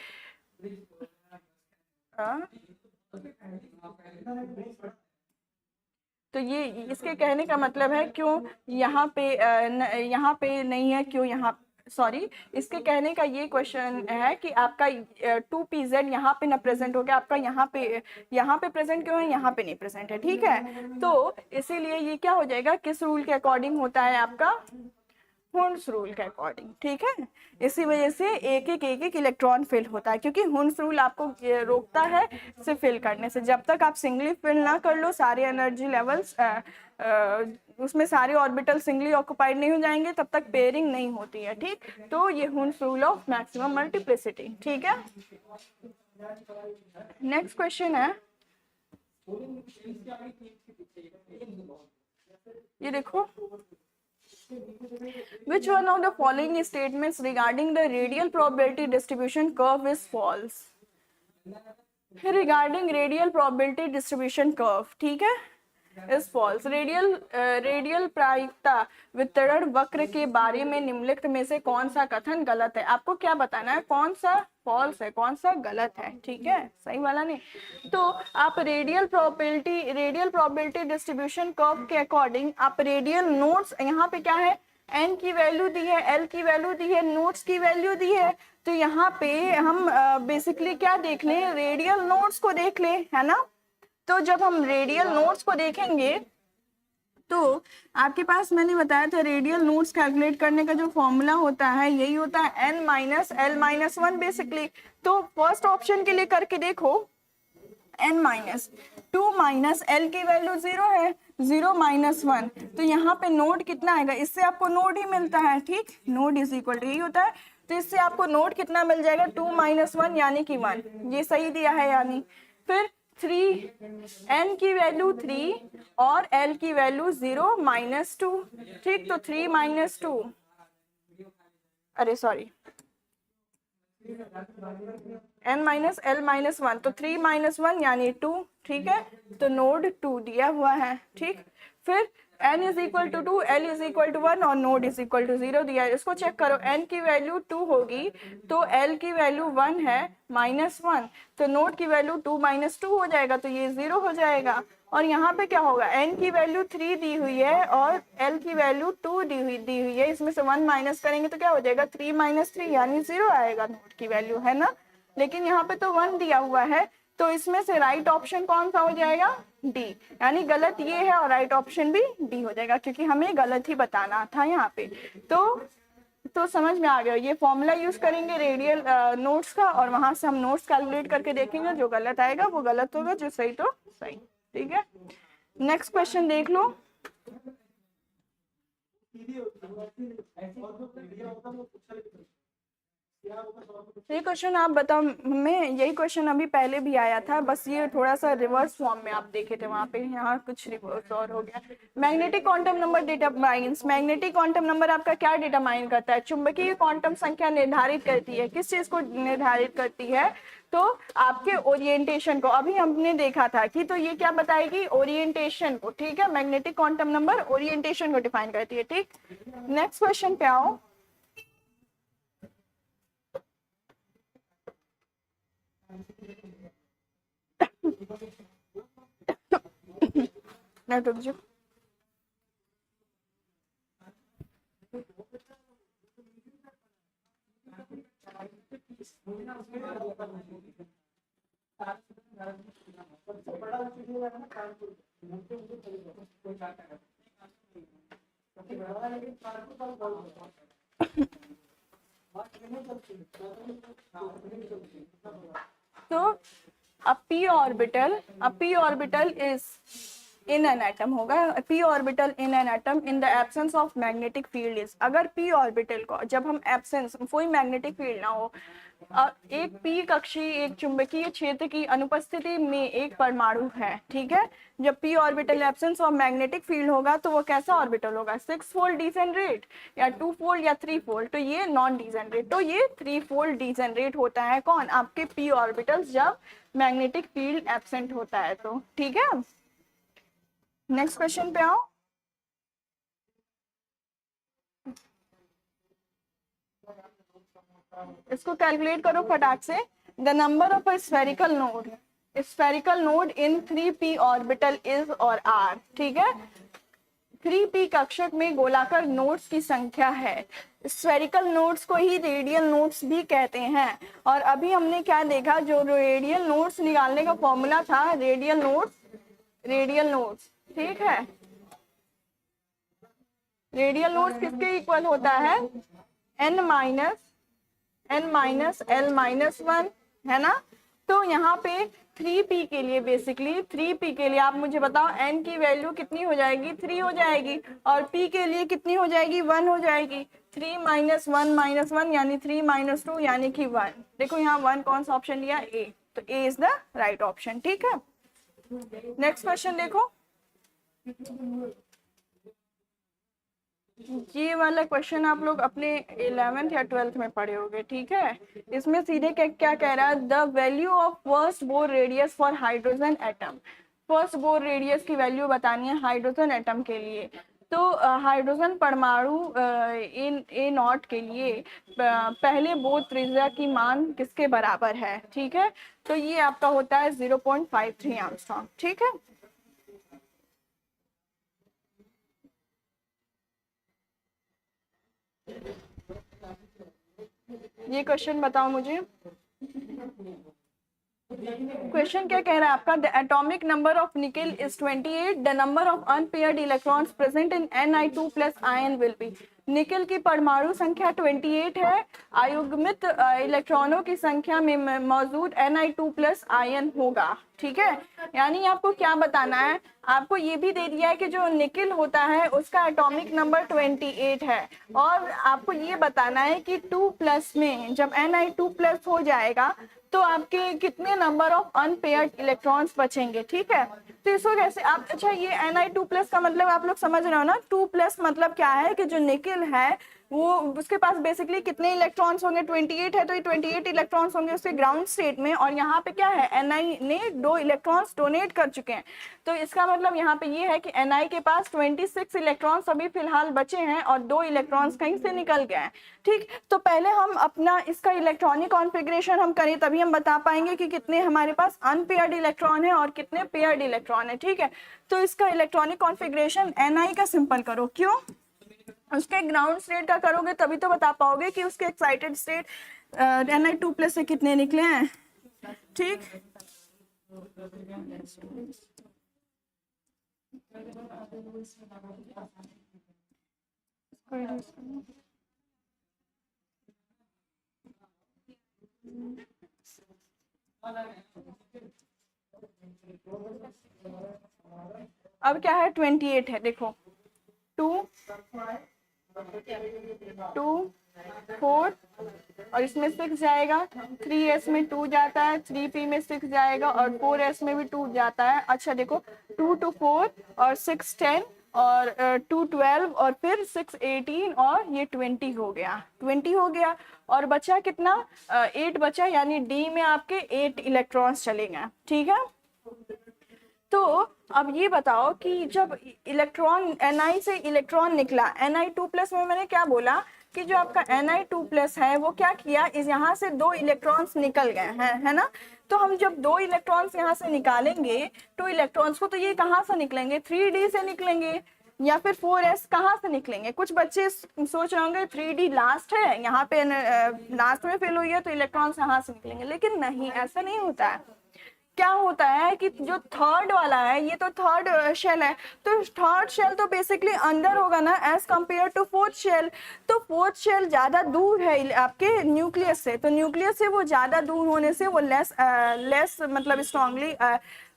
A: तो ये इसके कहने का मतलब है क्यों यहाँ पे यहाँ पे नहीं है, क्यों यहाँ, सॉरी, इसके कहने का ये क्वेश्चन है कि आपका 2pz यहाँ पे ना प्रेजेंट हो गया, आपका यहाँ पे प्रेजेंट क्यों है, यहाँ पे नहीं प्रेजेंट है। ठीक है, तो इसीलिए ये क्या हो जाएगा, किस रूल के अकॉर्डिंग होता है? आपका हुन्स रूल के अकॉर्डिंग। ठीक है, इसी वजह से एक एक इलेक्ट्रॉन फिल होता है, क्योंकि हुन्स रूल आपको रोकता है से फिल करने से। जब तक आप सिंगली फिल ना कर लो सारे एनर्जी लेवल्स, उसमें सारे ऑर्बिटल सिंगली ऑक्युपाइड नहीं हो जाएंगे, तब तक पेयरिंग नहीं होती है। ठीक, तो ये Hund's rule of maximum multiplicity. ठीक है, नेक्स्ट क्वेश्चन है, ये देखो, which one of the following statements regarding the radial probability distribution curve is false? Regarding radial probability distribution curve, ठीक है, इज फॉल्स। रेडियल प्रायिकता वितरण वक्र के बारे में निम्नलिखित में से कौन सा कथन गलत है? आपको क्या बताना है, कौन सा फॉल्स है, कौन सा गलत है। ठीक है, सही वाला नहीं। तो आप रेडियल प्रोबेबिलिटी डिस्ट्रीब्यूशन कर्व के अकॉर्डिंग आप रेडियल नोड्स, यहाँ पे क्या है, एन की वैल्यू दी है, एल की वैल्यू दी है, नोड्स की वैल्यू दी है। तो यहाँ पे हम बेसिकली क्या देख लें, रेडियल नोड्स को देख लें, है ना। तो जब हम रेडियल नोड्स को देखेंगे तो आपके पास मैंने बताया था रेडियल नोड्स कैलकुलेट करने का जो फॉर्मूला होता है यही होता है n minus L minus one basically. तो फर्स्ट ऑप्शन के लिए करके देखो, n माइनस 2 माइनस एल की वैल्यू 0 है, 0 माइनस 1, तो यहाँ पे नोड कितना आएगा, इससे आपको नोड ही मिलता है। ठीक, नोड इज इक्वल टू यही होता है, तो इससे आपको नोड कितना मिल जाएगा, 2 माइनस 1 यानी कि 1, ये सही दिया है यानी। फिर 3, n की वैल्यू 3 और l की वैल्यू 0 माइनस 2। ठीक, तो 3 माइनस 2, अरे sorry, n minus L minus 1, तो 3 माइनस 1 यानी 2। ठीक है, तो नोड 2 दिया हुआ है। ठीक, फिर n is equal to 2, l is equal to 1 और नोड इज इक्वल टू 0 दिया है। इसको चेक करो, n की वैल्यू 2 होगी तो l की वैल्यू 1 है माइनस 1, तो नोड की वैल्यू 2 माइनस 2 हो जाएगा, तो ये 0 हो जाएगा। और यहाँ पे क्या होगा, n की वैल्यू 3 दी हुई है और l की वैल्यू 2 दी हुई है, इसमें से 1 माइनस करेंगे तो क्या हो जाएगा, 3 माइनस 3 यानी 0 आएगा नोड की वैल्यू, है ना। लेकिन यहाँ पे तो 1 दिया हुआ है, तो इसमें से राइट ऑप्शन कौन सा हो जाएगा, डी, यानी गलत ये है और राइट ऑप्शन भी डी हो जाएगा, क्योंकि हमें गलत ही बताना था यहाँ पे। तो समझ में आ गया, ये फॉर्मूला यूज करेंगे रेडियल नोट्स का और वहां से हम नोट्स कैलकुलेट करके देखेंगे, जो गलत आएगा वो गलत होगा, जो सही तो सही। ठीक है, नेक्स्ट क्वेश्चन देख लो। ये क्वेश्चन आप बताओ, मैं यही क्वेश्चन अभी पहले भी आया था, बस ये थोड़ा सा रिवर्स फॉर्म में आप देखे थे वहां पे, यहाँ कुछ रिवर्स और हो गया। Magnetic quantum number determines, magnetic quantum number आपका क्या डिटरमाइन करता है, चुंबकीय क्वांटम संख्या निर्धारित करती है, किस चीज को निर्धारित करती है, तो आपके ओरिएंटेशन को। अभी हमने देखा था कि तो ये क्या बताएगी, ओरिएंटेशन को। ठीक है, मैग्नेटिक क्वांटम नंबर ओरिएंटेशन को डिफाइन करती है। ठीक, नेक्स्ट क्वेश्चन पे आओ। ना रुक जाओ, तो a p orbital is in an atom होगा, p orbital in an atom in the absence of magnetic field is, अगर p orbital को जब हम absence कोई magnetic field ना हो, एक p कक्षीय एक चुंबकीय क्षेत्र की अनुपस्थिति में एक परमाणु है, ठीक है, जब p orbital absence of magnetic field होगा तो वो कैसा ऑर्बिटल होगा, 6 फोल्ड डिजेनरेट या 2 फोल्ड या 3 फोल्ड, तो ये नॉन डिजेनरेट, तो ये 3 फोल्ड डिजेनरेट होता है कौन, आपके p ऑर्बिटल्स जब मैग्नेटिक फील्ड एब्सेंट होता है तो, ठीक है। नेक्स्ट क्वेश्चन पे आओ। इसको कैलकुलेट करो फटाक से। The number of a spherical node in 3p orbital is और आर, ठीक है, 3p कक्षक में गोलाकार नोड्स की संख्या है। स्फेरिकल नोड्स को ही रेडियल नोड्स भी कहते हैं, और अभी हमने क्या देखा, जो रेडियल नोड्स निकालने का फॉर्मूला था, रेडियल नोड्स, ठीक है, रेडियल नोड्स किसके इक्वल होता है, n माइनस l माइनस 1, है ना। तो यहाँ पे 3p के लिए, बेसिकली 3p के लिए आप मुझे बताओ n की वैल्यू कितनी हो जाएगी, 3 हो जाएगी, और p के लिए कितनी हो जाएगी, 1 हो जाएगी, 3 माइनस 1 यानी 3 माइनस 2 यानी कि 1। देखो यहाँ 1 कौन सा ऑप्शन लिया, a, तो a is the right option, ठीक है। नेक्स्ट क्वेश्चन देखो, ये वाला क्वेश्चन आप लोग अपने 11th या 12th में पढ़े होंगे, ठीक है। इसमें सीधे क्या कह रहा है, the value of first bore radius for hydrogen atom, first bore radius की वैल्यू बतानी है हाइड्रोजन एटम के लिए। तो हाइड्रोजन परमाणु ए नॉट के लिए पहले बोर त्रिज्या की मान किसके बराबर है, ठीक है, तो ये आपका होता है 0.53 एंगस्ट्रॉम, ठीक है। ये क्वेश्चन बताओ मुझे, क्वेश्चन क्या कह रहा है आपका, the atomic number of nickel is 28, the number of unpaired electrons present in Ni2 plus ion will be, nickel की परमाणु संख्या 28 है, अयुग्मित इलेक्ट्रॉनों की संख्या में मौजूद Ni2 प्लस आयन होगा, ठीक है। यानी आपको क्या बताना है, आपको ये भी दे दिया है कि जो निकेल होता है उसका एटॉमिक नंबर 28 है, और आपको ये बताना है कि 2 प्लस में जब Ni2 प्लस हो जाएगा तो आपके कितने नंबर ऑफ अनपेयर्ड इलेक्ट्रॉन्स बचेंगे, ठीक है। तो इसको कैसे आप, अच्छा ये Ni2 प्लस का मतलब आप लोग समझ रहे हो ना, 2 प्लस मतलब क्या है कि जो निकेल है वो उसके पास बेसिकली कितने इलेक्ट्रॉन्स होंगे, 28 है, तो ये 28 इलेक्ट्रॉन्स होंगे उसके ग्राउंड स्टेट में, और यहाँ पे क्या है, Ni ने 2 इलेक्ट्रॉन्स डोनेट कर चुके हैं, तो इसका मतलब यहाँ पे ये है कि Ni के पास 26 इलेक्ट्रॉन्स अभी फिलहाल बचे हैं और 2 इलेक्ट्रॉन्स कहीं से निकल गए हैं, ठीक। तो पहले हम अपना इसका इलेक्ट्रॉनिक कॉन्फ़िगरेशन हम करें, तभी हम बता पाएंगे कि कितने हमारे पास अनपेयर्ड इलेक्ट्रॉन है और कितने पेयर्ड इलेक्ट्रॉन है, ठीक है। तो इसका इलेक्ट्रॉनिक कॉन्फ़िगरेशन Ni का सिंपल करो, क्यों, उसके ग्राउंड स्टेट का करोगे तभी तो बता पाओगे कि उसके एक्साइटेड स्टेट Ni2 प्लस से कितने निकले हैं, ठीक। अब क्या है, 28 है, देखो 2 4 और इसमें 6 जाएगा, 3s में 2 जाता है, 3p में 6 जाएगा और 4s में भी 2 जाता है। अच्छा देखो 2 to 4 और 6 10 और 2 12 और फिर 6 18 और ये 20 हो गया, और बचा कितना, 8 बचा, यानी डी में आपके 8 इलेक्ट्रॉन्स चलेंगे, ठीक है। तो अब ये बताओ कि जब इलेक्ट्रॉन Ni से इलेक्ट्रॉन निकला, Ni2 प्लस में मैंने क्या बोला कि जो आपका Ni2 प्लस है वो क्या किया, इस यहाँ से 2 इलेक्ट्रॉन्स निकल गए हैं, है ना। तो हम जब 2 इलेक्ट्रॉन्स यहाँ से निकालेंगे तो इलेक्ट्रॉन्स को, तो ये कहाँ से निकलेंगे, 3d से निकलेंगे या फिर 4s कहाँ से निकलेंगे। कुछ बच्चे सोच रहे होंगे 3d लास्ट है, यहाँ पे लास्ट में फिल हुई है तो इलेक्ट्रॉन्स यहाँ से निकलेंगे, लेकिन नहीं, ऐसा नहीं होता है, क्या होता है कि जो थर्ड वाला है, ये तो थर्ड शेल है, तो थर्ड शेल तो बेसिकली अंदर होगा ना as compare to fourth shell. तो फोर्थ शेल ज़्यादा दूर है आपके न्यूक्लियस से, तो न्यूक्लियस से वो ज़्यादा दूर होने से वो लेस मतलब स्ट्रांगली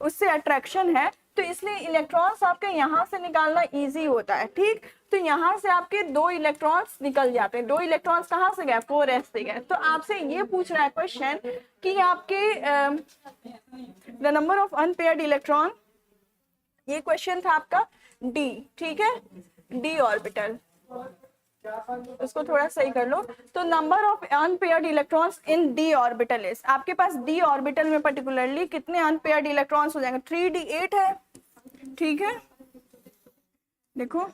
A: उससे अट्रैक्शन है, तो इसलिए इलेक्ट्रॉन्स आपके यहाँ से निकालना ईजी होता है। ठीक, तो यहाँ से आपके 2 इलेक्ट्रॉन्स निकल जाते हैं। 2 इलेक्ट्रॉन्स कहाँ से गए? 4s से गए। तो आपसे ये पूछ रहा है क्वेश्चन कि आपके the number of unpaired electron, ये क्वेश्चन था आपका डी। ठीक है, डी ऑर्बिटल, उसको थोड़ा सही कर लो। तो number of unpaired electrons in D orbital is, आपके पास डी ऑर्बिटल में पर्टिकुलरली कितने अनपेयर्ड इलेक्ट्रॉन्स हो जाएंगे? 3d8 है। ठीक है, देखो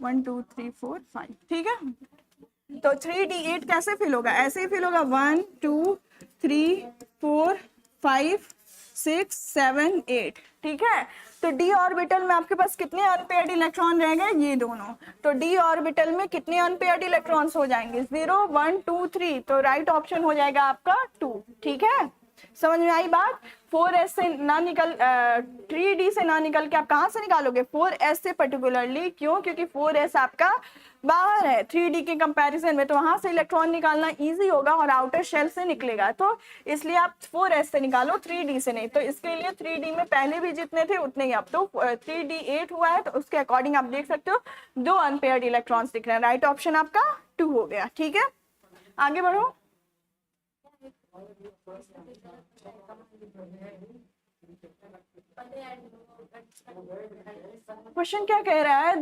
A: 1 2 3 4 5। ठीक है, तो 3d8 कैसे फिल होगा? ऐसे ही फिल होगा 1 2 3 4 5 6 7 8। ठीक है, तो डी ऑर्बिटल में आपके पास कितने अनपेयर्ड इलेक्ट्रॉन रहेंगे? ये दोनों। तो डी ऑर्बिटल में कितने अनपेयर्ड इलेक्ट्रॉन्स हो जाएंगे? 0 1 2 3। तो राइट ऑप्शन हो जाएगा आपका 2। ठीक है, समझ में आई बात? 4s से ना निकल 3d से ना निकल के आप कहाँ से निकालोगे? 4s से पर्टिकुलरली। क्यों? क्योंकि 4s आपका बाहर है 3d के कंपैरिजन में, तो वहां से इलेक्ट्रॉन निकालना इजी होगा और आउटर शेल से निकलेगा, तो इसलिए आप 4s से निकालो, 3d से नहीं। तो इसके लिए 3d में पहले भी जितने थे उतने ही, अब तो 3d8 हुआ है, तो उसके अकॉर्डिंग आप देख सकते हो 2 अनपेयर्ड इलेक्ट्रॉन्स दिख रहे हैं। राइट ऑप्शन आपका 2 हो गया। ठीक है, आगे बढ़ो। क्वेश्चन क्या कह रहा है?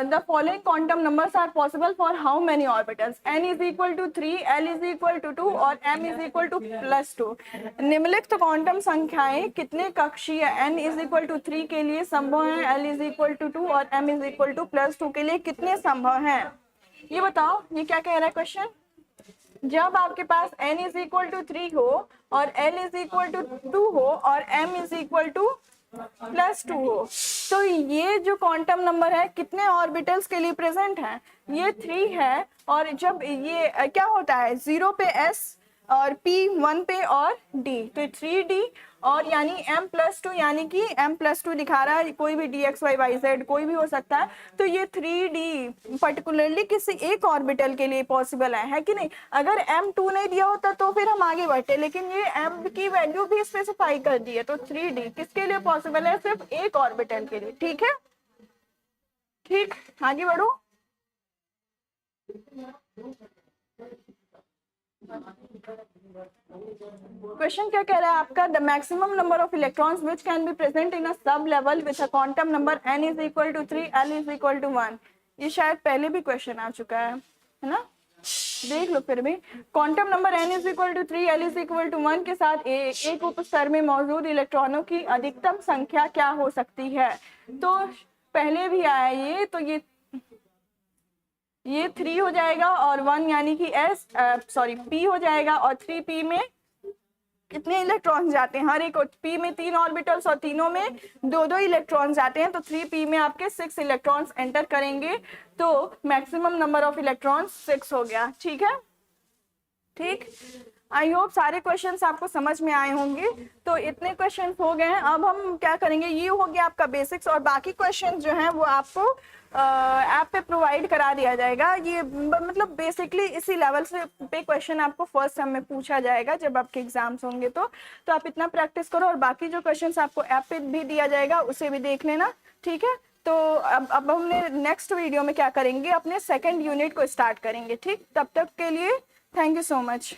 A: The following quantum numbers are possible for how many orbitals? n is equal to 3, l is equal to 2 और m इज इक्वल टू +2। निम्नलिखित क्वांटम संख्याएं कितने कक्षीय n इज इक्वल टू 3 के लिए संभव है, l इज इक्वल टू 2 और m इज इक्वल टू +2 के लिए कितने संभव है? ये बताओ, ये क्या कह रहा है क्वेश्चन? जब आपके पास n इज इक्वल टू 3 हो और l इज इक्वल टू 2 हो और m इज इक्वल टू +2 हो, तो ये जो क्वांटम नंबर है कितने ऑर्बिटल्स के लिए प्रेजेंट है? ये 3 है। और जब ये क्या होता है, 0 पे s और p 1 पे और d, तो 3d और यानी m+2, यानी कि m+2 दिखा रहा है, कोई भी dx y y z कोई भी हो सकता है। तो ये 3d पर्टिकुलरली किसी एक ऑर्बिटल के लिए पॉसिबल है कि नहीं? अगर m2 नहीं दिया होता तो फिर हम आगे बढ़ते, लेकिन ये m की वैल्यू भी स्पेसिफाई कर दी है, तो 3d किसके लिए पॉसिबल है? सिर्फ एक ऑर्बिटल के लिए। ठीक है, ठीक, आगे बढ़ो। क्वेश्चन क्या कह रहा है आपका? The maximum number of electrons which can be present in a sub level with a quantum number n is equal to 3, l is equal to 1। ये शायद पहले भी क्वेश्चन आ चुका है ना? देख लो फिर भी। Quantum number n is equal to 3, l is equal to 1 के साथ एक उपस्तर में मौजूद इलेक्ट्रॉनों की अधिकतम संख्या क्या हो सकती है? तो पहले भी आया ये, तो ये 3 हो जाएगा और 1 यानी कि p हो जाएगा, और 3p में कितने इलेक्ट्रॉन जाते हैं? हर एक p में 3 ऑर्बिटल्स और तीनों में 2-2 इलेक्ट्रॉन जाते हैं, तो 3p में आपके 6 इलेक्ट्रॉन्स एंटर करेंगे, तो मैक्सिमम नंबर ऑफ इलेक्ट्रॉन्स 6 हो गया। ठीक है, ठीक, आई होप सारे क्वेश्चंस आपको समझ में आए होंगे। तो इतने क्वेश्चंस हो गए हैं, अब हम क्या करेंगे, ये हो गया आपका बेसिक्स, और बाकी क्वेश्चन जो हैं वो आपको ऐप पे प्रोवाइड करा दिया जाएगा। ये मतलब बेसिकली इसी लेवल से पे क्वेश्चन आपको फर्स्ट सेम में पूछा जाएगा जब आपके एग्जाम्स होंगे, तो आप इतना प्रैक्टिस करो, और बाकी जो क्वेश्चंस आपको ऐप पे भी दिया जाएगा उसे भी देख लेना। ठीक है, तो अब हमने नेक्स्ट वीडियो में क्या करेंगे, अपने सेकेंड यूनिट को स्टार्ट करेंगे। ठीक, तब तक के लिए थैंक यू सो मच।